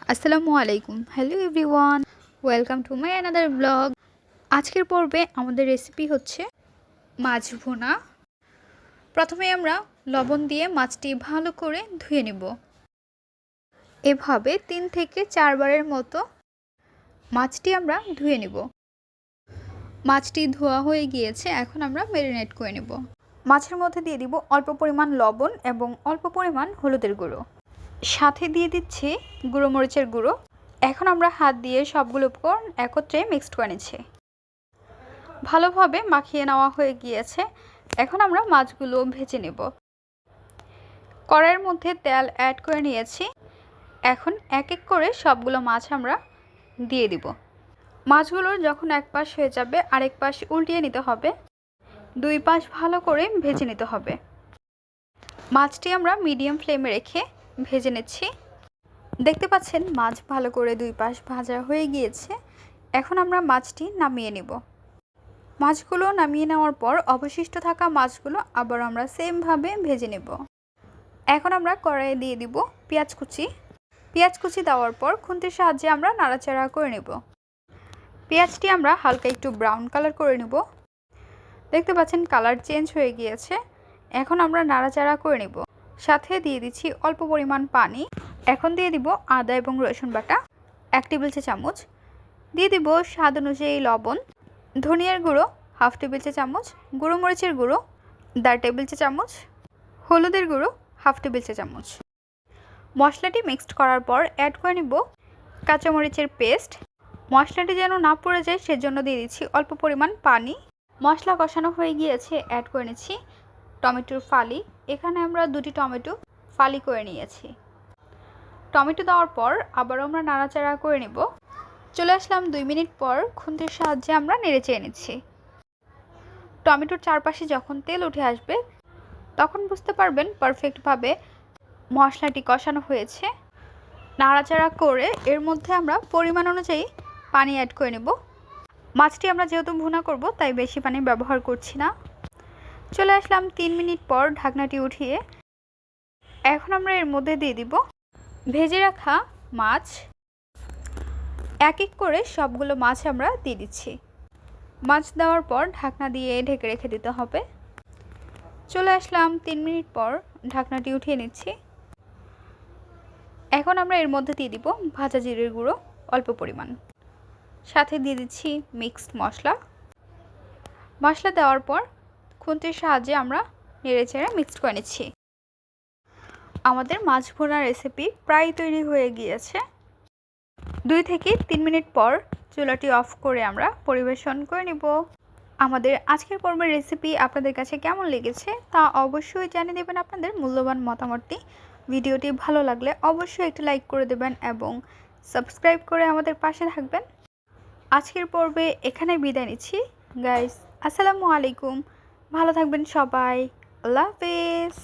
আসসালামু আলাইকুম। Hello everyone, welcome to my another blog. আজকের পর্বে আমাদের রেসিপি হচ্ছে মাছ ভুনা। প্রথমে আমরা লবণ দিয়ে মাছটি ভালো করে ধুয়ে নেব। এভাবে 3 থেকে 4 বারের মতো মাছটি আমরা ধুয়ে নেব। মাছটি ধোয়া হয়ে গিয়েছে, এখন আমরা ম্যারিনেট করে নেব। মাছের মধ্যে দিয়ে দিব অল্প পরিমাণ লবণ এবং অল্প পরিমাণ হলুদের গুঁড়ো, সাথে দিয়ে দিচ্ছি গুঁড়ো মরিচের গুঁড়ো। এখন আমরা হাত দিয়ে সবগুলো উপকরণ একত্রে মিক্সড করে নিচ্ছি। ভালোভাবে মাখিয়ে নেওয়া হয়ে গিয়েছে, এখন আমরা মাছগুলো ভেজে নেব। কড়াইয়ের মধ্যে তেল অ্যাড করে নিয়েছি। এখন এক এক করে সবগুলো মাছ আমরা দিয়ে দিব। মাছগুলো যখন এক পাশ হয়ে যাবে আরেক পাশ উল্টিয়ে নিতে হবে। 2 পাশ ভালো করে ভেজে নিতে হবে। মাছটি আমরা মিডিয়াম ফ্লেমে রেখে ভেজে নিচ্ছি। দেখতে পাচ্ছেন মাছ ভালো করে 2 পাশ ভাজা হয়ে গিয়েছে। এখন আমরা মাছটি নামিয়ে নেব। মাছগুলো নামিয়ে নেওয়ার পর অবশিষ্ট থাকা মাছগুলো আবার আমরা সেমভাবে ভেজে নেব। এখন আমরা কড়াইয়ে দিয়ে দিব পেঁয়াজ কুচি। পেঁয়াজ কুচি দেওয়ার পর খুন্তির সাহায্যে আমরা নাড়াচাড়া করে নেব। পেঁয়াজটি আমরা হালকা একটু ব্রাউন কালার করে নেব। দেখতে পাচ্ছেন কালার চেঞ্জ হয়ে গিয়েছে। এখন আমরা নাড়াচাড়া করে নেব। সাথে দিয়ে দিচ্ছি অল্প পরিমাণ পানি। এখন দিয়ে দিব আদা এবং রসুন বাটা 1 টেবিল চামচ। দিয়ে দিব স্বাদ অনুযায়ী লবণ, ধনিয়ার গুঁড়ো 1/2 টেবিল চামচ, গুঁড়ো মরিচের গুঁড়ো 1/2 টেবিল চামচ, হলুদের গুঁড়ো 1/2 টেবিল চামচ। মশলাটি মিক্সড করার পর অ্যাড করে নেব কাঁচামরিচের পেস্ট। মশলাটি যেন না পুড়ে যায় সেজন্য দিয়ে দিচ্ছি অল্প পরিমাণ পানি। মশলা কষানো হয়ে গিয়েছে, অ্যাড করে নিচ্ছি টমেটোর ফালি। এখানে আমরা 2টি টমেটো ফালি করে নিয়েছি। টমেটো দেওয়ার পর আবার আমরা নাড়াচাড়া করে নেব। চলে আসলাম 2 মিনিট পর খুন্তির সাহায্যে আমরা নেড়েচেড়ে নিচ্ছি। টমেটোর চারপাশে যখন তেল উঠে আসবে তখন বুঝতে পারবেন পারফেক্টভাবে মশলাটি কষানো হয়েছে। নাড়াচাড়া করে এর মধ্যে আমরা পরিমাণ অনুযায়ী পানি অ্যাড করে নেব। মাছটি আমরা যেহেতু ভুনা করব তাই বেশি পানি ব্যবহার করছি না। চলে আসলাম 3 মিনিট পর ঢাকনাটি উঠিয়ে। এখন আমরা এর মধ্যে দিয়ে দিব ভেজে রাখা মাছ। এক এক করে সবগুলো মাছ আমরা দিয়ে দিচ্ছি। মাছ দেওয়ার পর ঢাকনা দিয়ে ঢেকে রেখে দিতে হবে। চলে আসলাম 3 মিনিট পর ঢাকনাটি উঠিয়ে নিচ্ছি। এখন আমরা এর মধ্যে দিয়ে দিব ভাজা জিরের গুঁড়ো অল্প পরিমাণ, সাথে দিয়ে দিচ্ছি মিক্সড মশলা। মশলা দেওয়ার পর খুন্তির সাহায্যে আমরা নেড়েচেড়ে মিক্সড করে নিচ্ছি। আমাদের মাছ ভুনা রেসিপি প্রায় তৈরি হয়ে গিয়েছে। 2 থেকে 3 মিনিট পর চুলাটি অফ করে আমরা পরিবেশন করে নেব। আমাদের আজকের পর্বের রেসিপি আপনাদের কাছে কেমন লেগেছে তা অবশ্যই জানিয়ে দেবেন আপনাদের মূল্যবান মতামতটি। ভিডিওটি ভালো লাগলে অবশ্যই একটু লাইক করে দেবেন এবং সাবস্ক্রাইব করে আমাদের পাশে থাকবেন। আজকের পর্বে এখানে বিদায় নিচ্ছি গাইস। আসসালামু আলাইকুম, ভালো থাকবেন সবাই। আল্লাহ হাফেজ।